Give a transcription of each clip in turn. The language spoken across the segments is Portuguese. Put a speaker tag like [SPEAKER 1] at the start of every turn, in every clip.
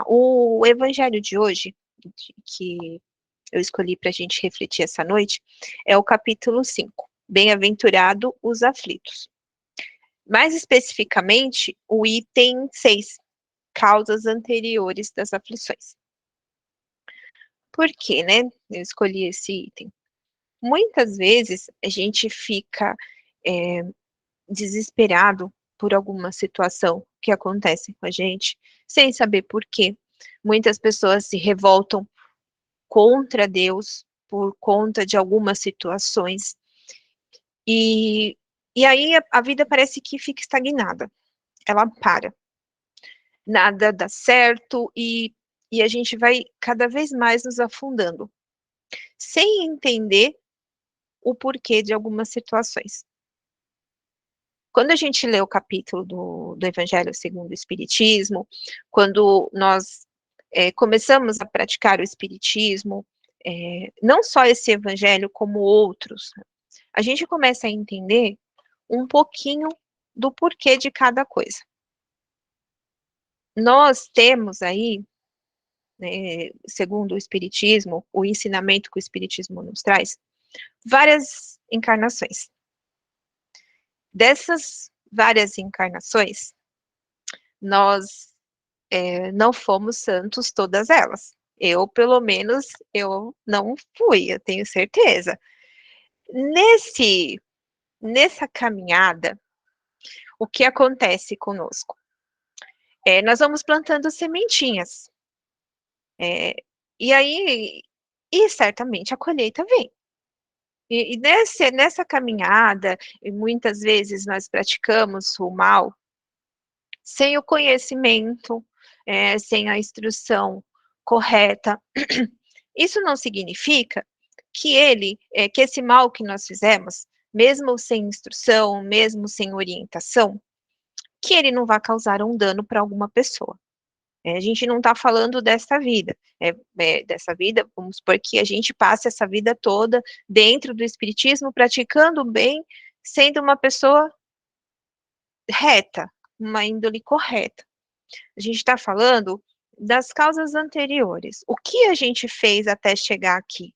[SPEAKER 1] O evangelho de hoje, que eu escolhi para a gente refletir essa noite, é o capítulo 5. Bem-aventurado os aflitos. Mais especificamente, o item 6, causas anteriores das aflições. Por quê, né? Eu escolhi esse item. Muitas vezes a gente fica desesperado por alguma situação que acontece com a gente, sem saber por quê. Muitas pessoas se revoltam contra Deus por conta de algumas situações. E aí a vida parece que fica estagnada. Ela para. Nada dá certo e a gente vai cada vez mais nos afundando, sem entender o porquê de algumas situações. Quando a gente lê o capítulo do Evangelho segundo o Espiritismo, quando nós começamos a praticar o Espiritismo, não só esse Evangelho, como outros, a gente começa a entender um pouquinho do porquê de cada coisa. Nós temos aí, né, segundo o Espiritismo, o ensinamento que o Espiritismo nos traz, várias encarnações. Dessas várias encarnações, nós não fomos santos todas elas. Eu, pelo menos, eu não fui, eu tenho certeza. Nessa caminhada, o que acontece conosco? Nós vamos plantando sementinhas. E aí, certamente a colheita vem. E nessa caminhada, e muitas vezes nós praticamos o mal sem o conhecimento, sem a instrução correta. Isso não significa que esse mal que nós fizemos, mesmo sem instrução, mesmo sem orientação, que ele não vai causar um dano para alguma pessoa. A gente não está falando dessa vida, vamos supor que a gente passe essa vida toda dentro do espiritismo, praticando bem, sendo uma pessoa reta, uma índole correta. A gente está falando das causas anteriores. O que a gente fez até chegar aqui?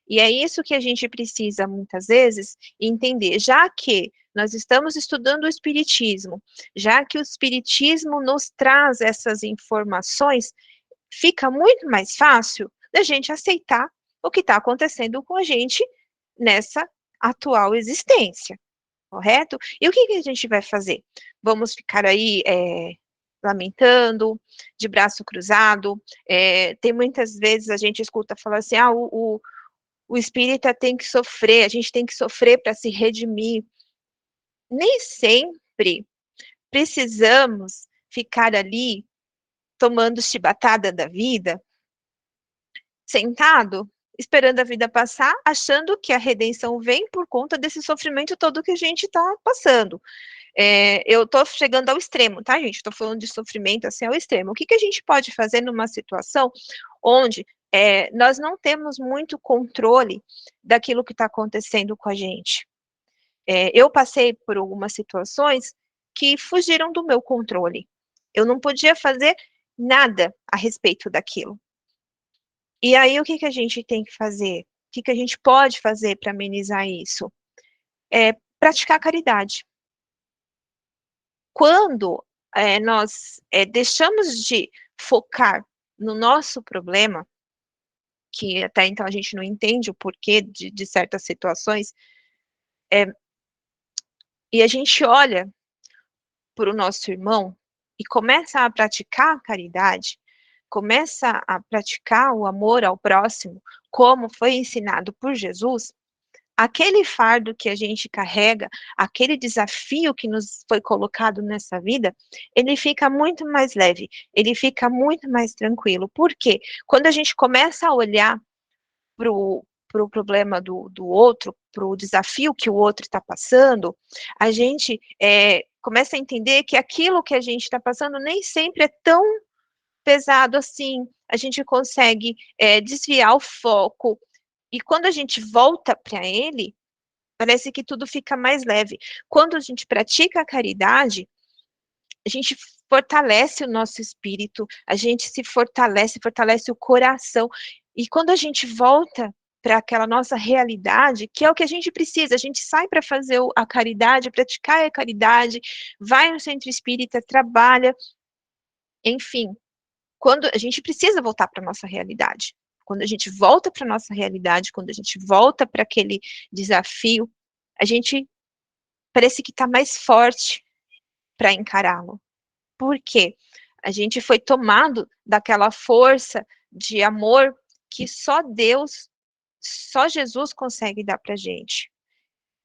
[SPEAKER 1] E é isso que a gente precisa, muitas vezes, entender. Já que nós estamos estudando o Espiritismo, já que o Espiritismo nos traz essas informações, fica muito mais fácil da gente aceitar o que está acontecendo com a gente nessa atual existência, correto? E o que a gente vai fazer? Vamos ficar aí lamentando, de braço cruzado. Tem muitas vezes a gente escuta falar assim, o espírita tem que sofrer, a gente tem que sofrer para se redimir. Nem sempre precisamos ficar ali tomando chibatada da vida, sentado, esperando a vida passar, achando que a redenção vem por conta desse sofrimento todo que a gente está passando. Eu estou chegando ao extremo, tá, gente? Estou falando de sofrimento assim ao extremo. O que a gente pode fazer numa situação onde nós não temos muito controle daquilo que está acontecendo com a gente? Eu passei por algumas situações que fugiram do meu controle. Eu não podia fazer nada a respeito daquilo. E aí, o que a gente tem que fazer? O que a gente pode fazer para amenizar isso? Praticar caridade. Quando nós deixamos de focar no nosso problema, que até então a gente não entende o porquê de certas situações, e a gente olha para o nosso irmão e começa a praticar a caridade, começa a praticar o amor ao próximo, como foi ensinado por Jesus, aquele fardo que a gente carrega, aquele desafio que nos foi colocado nessa vida, ele fica muito mais leve, ele fica muito mais tranquilo. Por quê? Quando a gente começa a olhar para o problema do outro, para o desafio que o outro está passando, a gente começa a entender que aquilo que a gente está passando nem sempre é tão pesado assim, a gente consegue desviar o foco, e quando a gente volta para ele, parece que tudo fica mais leve. Quando a gente pratica a caridade, a gente fortalece o nosso espírito, a gente se fortalece, fortalece o coração. E quando a gente volta para aquela nossa realidade, que é o que a gente precisa, a gente sai para fazer a caridade, praticar a caridade, vai no centro espírita, trabalha, enfim, quando a gente precisa voltar para a nossa realidade. Quando a gente volta para a nossa realidade, quando a gente volta para aquele desafio, a gente parece que está mais forte para encará-lo. Por quê? A gente foi tomado daquela força de amor que só Deus, só Jesus consegue dar para a gente.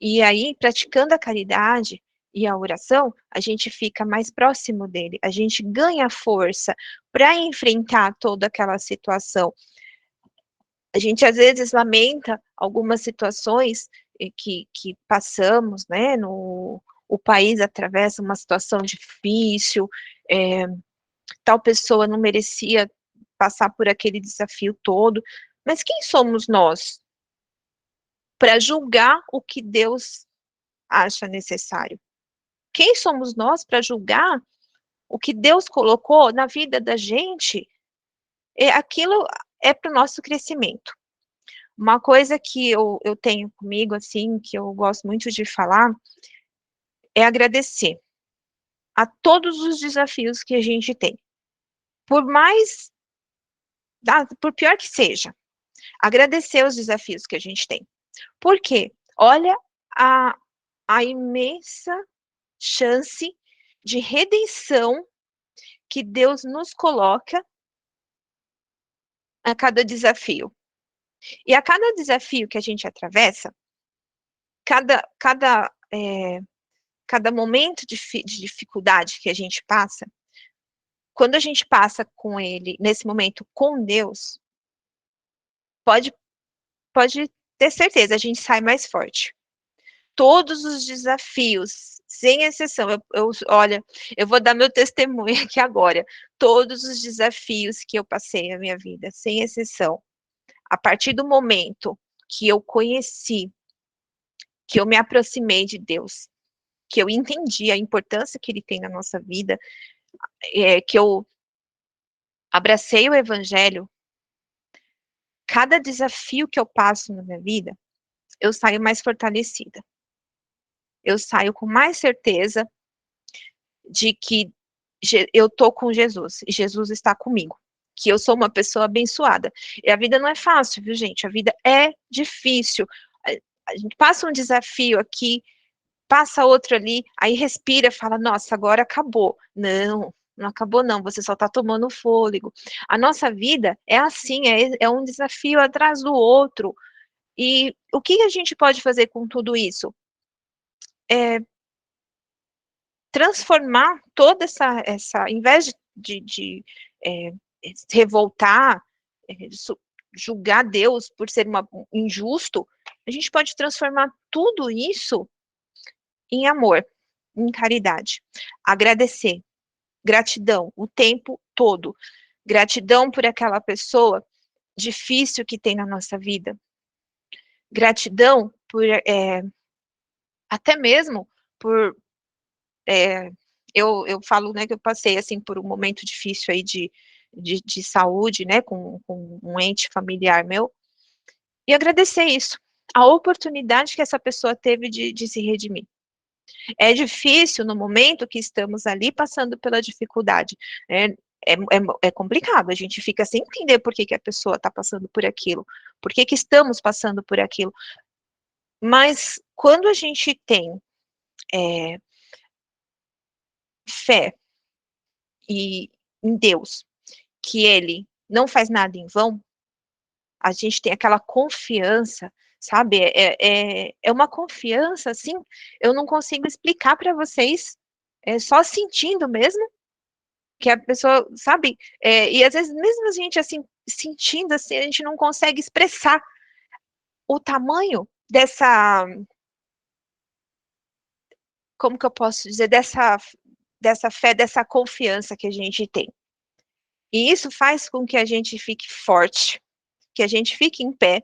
[SPEAKER 1] E aí, praticando a caridade e a oração, a gente fica mais próximo dele, a gente ganha força para enfrentar toda aquela situação. A gente às vezes lamenta algumas situações que passamos, né? O país atravessa uma situação difícil, tal pessoa não merecia passar por aquele desafio todo, mas quem somos nós para julgar o que Deus acha necessário? Quem somos nós para julgar o que Deus colocou na vida da gente? Aquilo é para o nosso crescimento. Uma coisa que eu tenho comigo, assim, que eu gosto muito de falar, é agradecer a todos os desafios que a gente tem. Por mais, por pior que seja, agradecer os desafios que a gente tem. Por quê? Olha a, a imensa chance de redenção que Deus nos coloca a cada desafio. E a cada desafio que a gente atravessa, cada momento de dificuldade que a gente passa, quando a gente passa com ele, nesse momento com Deus, pode, pode ter certeza, a gente sai mais forte. Todos os desafios, sem exceção, olha, eu vou dar meu testemunho aqui agora. Todos os desafios que eu passei na minha vida, sem exceção, a partir do momento que eu conheci, que eu me aproximei de Deus, que eu entendi a importância que ele tem na nossa vida, que eu abracei o evangelho, cada desafio que eu passo na minha vida, eu saio mais fortalecida. Eu saio com mais certeza de que eu tô com Jesus e Jesus está comigo, que eu sou uma pessoa abençoada. E a vida não é fácil, viu, gente? A vida é difícil. A gente passa um desafio aqui, passa outro ali, aí respira, fala, nossa, agora acabou. Não, não acabou não, você só está tomando fôlego. A nossa vida é assim, é um desafio atrás do outro. E o que a gente pode fazer com tudo isso? Transformar toda em vez de é, revoltar, é, julgar Deus por ser injusto, a gente pode transformar tudo isso em amor, em caridade. Agradecer, gratidão o tempo todo. Gratidão por aquela pessoa difícil que tem na nossa vida. Gratidão por, até mesmo por, eu falo, né, que eu passei, assim, por um momento difícil aí de saúde, né, com um ente familiar meu, e agradecer isso, a oportunidade que essa pessoa teve de se redimir. É difícil no momento que estamos ali passando pela dificuldade, né? É complicado, a gente fica sem entender por que a pessoa está passando por aquilo, por que estamos passando por aquilo. Mas quando a gente tem fé em Deus, que ele não faz nada em vão, a gente tem aquela confiança, sabe? É uma confiança, assim, eu não consigo explicar para vocês, é só sentindo mesmo, que a pessoa, sabe? E às vezes, mesmo a gente, assim, sentindo, assim, a gente não consegue expressar o tamanho como que eu posso dizer, dessa fé, dessa confiança que a gente tem. E isso faz com que a gente fique forte, que a gente fique em pé,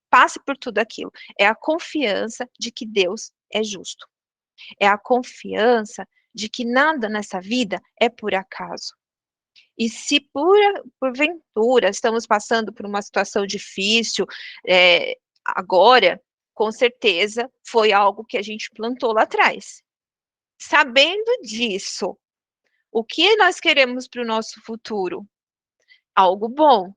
[SPEAKER 1] passe por tudo aquilo. É a confiança de que Deus é justo. É a confiança de que nada nessa vida é por acaso. E se porventura estamos passando por uma situação difícil, agora, com certeza foi algo que a gente plantou lá atrás. Sabendo disso, o que nós queremos para o nosso futuro? Algo bom,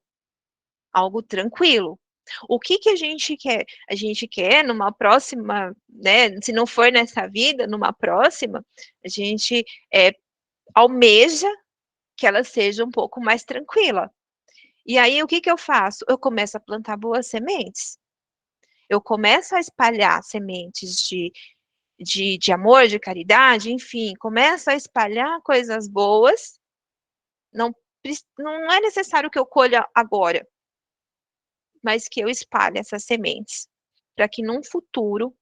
[SPEAKER 1] algo tranquilo. O que que a gente quer? A gente quer numa próxima, né? Se não for nessa vida, numa próxima, a gente almeja que ela seja um pouco mais tranquila. E aí, o que que eu faço? Eu começo a plantar boas sementes. Eu começo a espalhar sementes de amor, de caridade, enfim, começo a espalhar coisas boas. Não, não é necessário que eu colha agora, mas que eu espalhe essas sementes, para que num futuro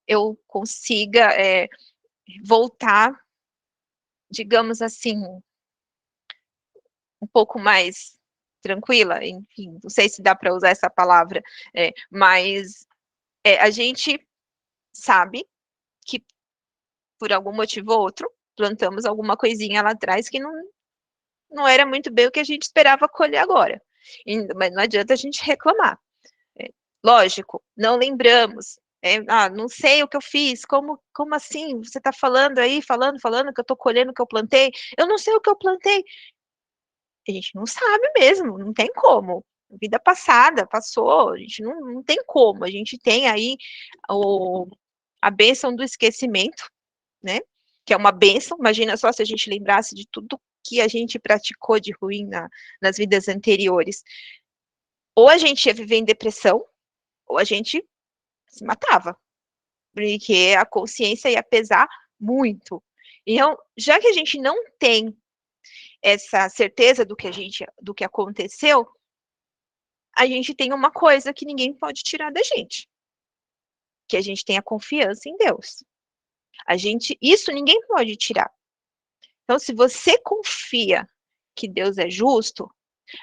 [SPEAKER 1] eu consiga voltar, digamos assim, um pouco mais tranquila, enfim, não sei se dá para usar essa palavra, mas a gente sabe que por algum motivo ou outro plantamos alguma coisinha lá atrás que não era muito bem o que a gente esperava colher agora. Mas não adianta a gente reclamar. É, lógico, não lembramos. Não sei o que eu fiz, como assim? Você está falando aí, falando que eu estou colhendo o que eu plantei. Eu não sei o que eu plantei. A gente não sabe mesmo, não tem como. Vida passada, passou, a gente não tem como. A gente tem aí a bênção do esquecimento, né? Que é uma bênção. Imagina só se a gente lembrasse de tudo que a gente praticou de ruim nas vidas anteriores. Ou a gente ia viver em depressão, ou a gente se matava, porque a consciência ia pesar muito. Então, já que a gente não tem essa certeza do que aconteceu, a gente tem uma coisa que ninguém pode tirar da gente, que a gente tem a confiança em Deus. Isso ninguém pode tirar. Então, se você confia que Deus é justo,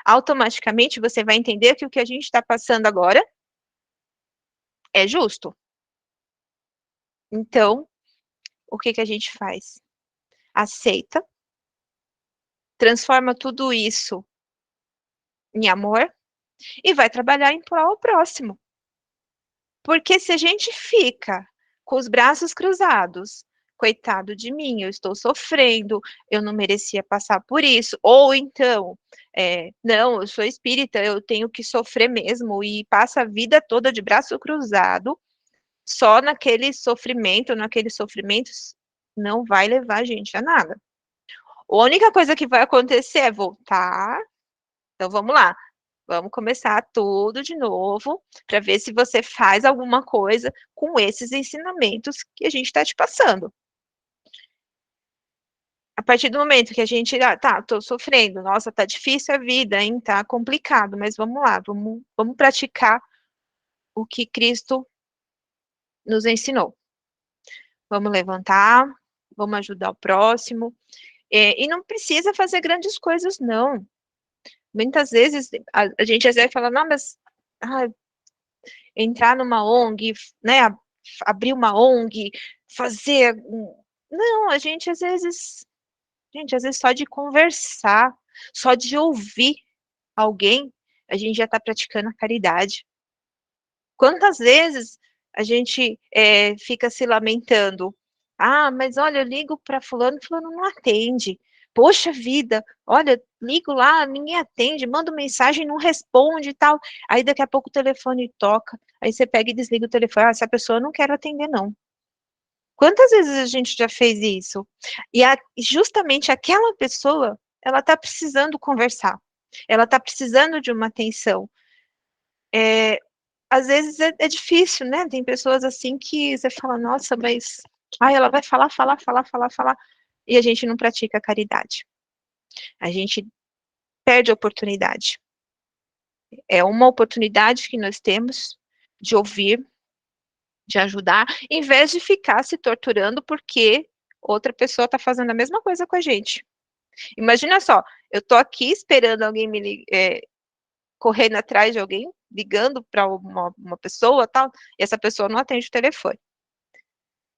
[SPEAKER 1] automaticamente você vai entender que o que a gente está passando agora é justo. Então, o que que a gente faz? Aceita, transforma tudo isso em amor e vai trabalhar em prol ao próximo. Porque se a gente fica com os braços cruzados, coitado de mim, eu estou sofrendo, eu não merecia passar por isso, ou então, não, eu sou espírita, eu tenho que sofrer mesmo, e passa a vida toda de braço cruzado, só naquele sofrimento, naqueles sofrimentos, não vai levar a gente a nada. A única coisa que vai acontecer é voltar. Então vamos lá. Vamos começar tudo de novo para ver se você faz alguma coisa com esses ensinamentos que a gente está te passando. A partir do momento que a gente, tá, tô sofrendo, nossa, tá difícil a vida, hein, tá complicado, mas vamos lá, vamos praticar o que Cristo nos ensinou. Vamos levantar, vamos ajudar o próximo, e não precisa fazer grandes coisas, não. Muitas vezes a gente às vezes fala, não, mas entrar numa ONG, né, abrir uma ONG, fazer. Não, às vezes só de conversar, só de ouvir alguém, a gente já está praticando a caridade. Quantas vezes a gente fica se lamentando? Mas olha, eu ligo para fulano, fulano não atende. Poxa vida, olha, ligo lá, ninguém atende, mando mensagem, não responde e tal. Aí daqui a pouco o telefone toca, aí você pega e desliga o telefone. Essa pessoa eu não quero atender, não. Quantas vezes a gente já fez isso? E justamente aquela pessoa, ela está precisando conversar, ela está precisando de uma atenção. Às vezes é difícil, né? Tem pessoas assim que você fala, nossa, mas ela vai falar, e a gente não pratica a caridade. A gente perde a oportunidade. É uma oportunidade que nós temos de ouvir, de ajudar, em vez de ficar se torturando porque outra pessoa está fazendo a mesma coisa com a gente. Imagina só, eu estou aqui esperando alguém correndo atrás de alguém, ligando para uma pessoa, tal, e essa pessoa não atende o telefone.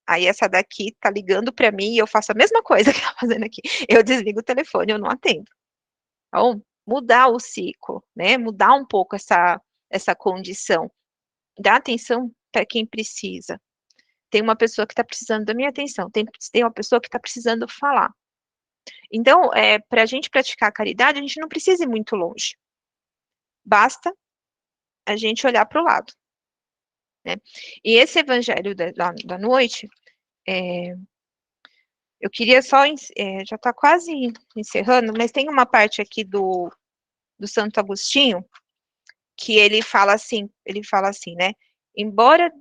[SPEAKER 1] Aí essa daqui tá ligando para mim e eu faço a mesma coisa que tá fazendo aqui. Eu desligo o telefone, eu não atendo. Então, mudar o ciclo, né? Mudar um pouco essa condição. Dar atenção para quem precisa. Tem uma pessoa que está precisando da minha atenção, tem uma pessoa que está precisando falar. Então, para a gente praticar a caridade, a gente não precisa ir muito longe. Basta a gente olhar para o lado. Né? E esse evangelho da noite, eu queria só, já está quase encerrando, mas tem uma parte aqui do Santo Agostinho, que ele fala assim, né? Embora,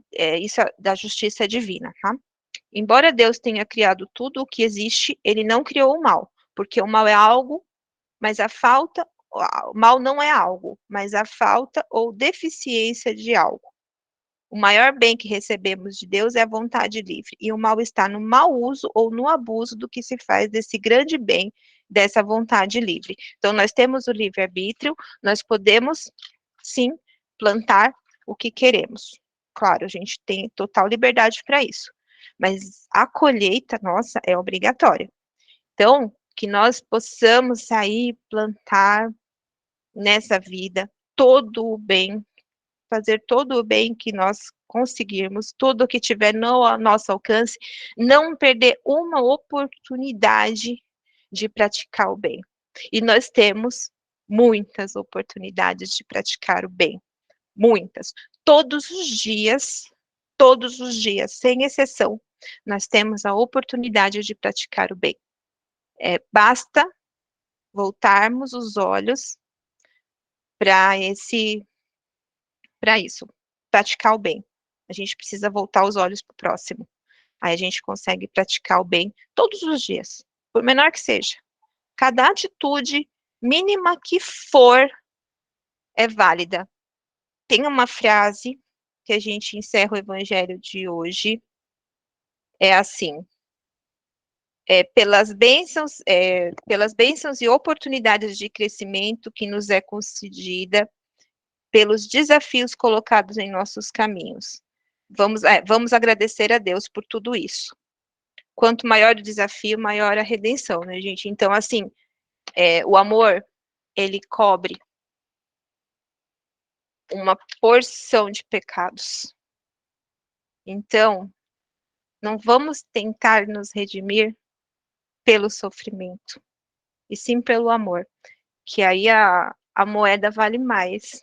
[SPEAKER 1] isso da justiça divina, tá? Embora Deus tenha criado tudo o que existe, ele não criou o mal, porque o mal é algo, mas o mal não é algo, mas a falta ou deficiência de algo. O maior bem que recebemos de Deus é a vontade livre, e o mal está no mau uso ou no abuso do que se faz desse grande bem, dessa vontade livre. Então, nós temos o livre-arbítrio, nós podemos, sim, plantar o que queremos. Claro, a gente tem total liberdade para isso, mas a colheita, nossa, é obrigatória. Então, que nós possamos sair, plantar nessa vida todo o bem, fazer todo o bem que nós conseguirmos, tudo o que tiver no nosso alcance, não perder uma oportunidade de praticar o bem. E nós temos muitas oportunidades de praticar o bem, muitas. Todos os dias, sem exceção, nós temos a oportunidade de praticar o bem. Basta voltarmos os olhos para isso, praticar o bem. A gente precisa voltar os olhos para o próximo. Aí a gente consegue praticar o bem todos os dias, por menor que seja. Cada atitude mínima que for é válida. Tem uma frase que a gente encerra o evangelho de hoje, é assim: pelas bênçãos e oportunidades de crescimento que nos é concedida, pelos desafios colocados em nossos caminhos. Vamos agradecer a Deus por tudo isso. Quanto maior o desafio, maior a redenção, né, gente? Então, assim, o amor, ele cobre uma porção de pecados. Então, não vamos tentar nos redimir pelo sofrimento, e sim pelo amor, que aí a moeda vale mais,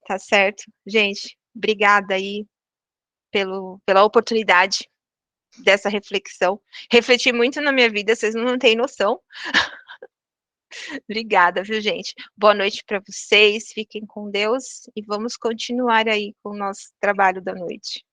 [SPEAKER 1] tá certo? Gente, obrigada aí pela oportunidade dessa reflexão. Refleti muito na minha vida, vocês não têm noção. Obrigada, viu, gente? Boa noite para vocês, fiquem com Deus e vamos continuar aí com o nosso trabalho da noite.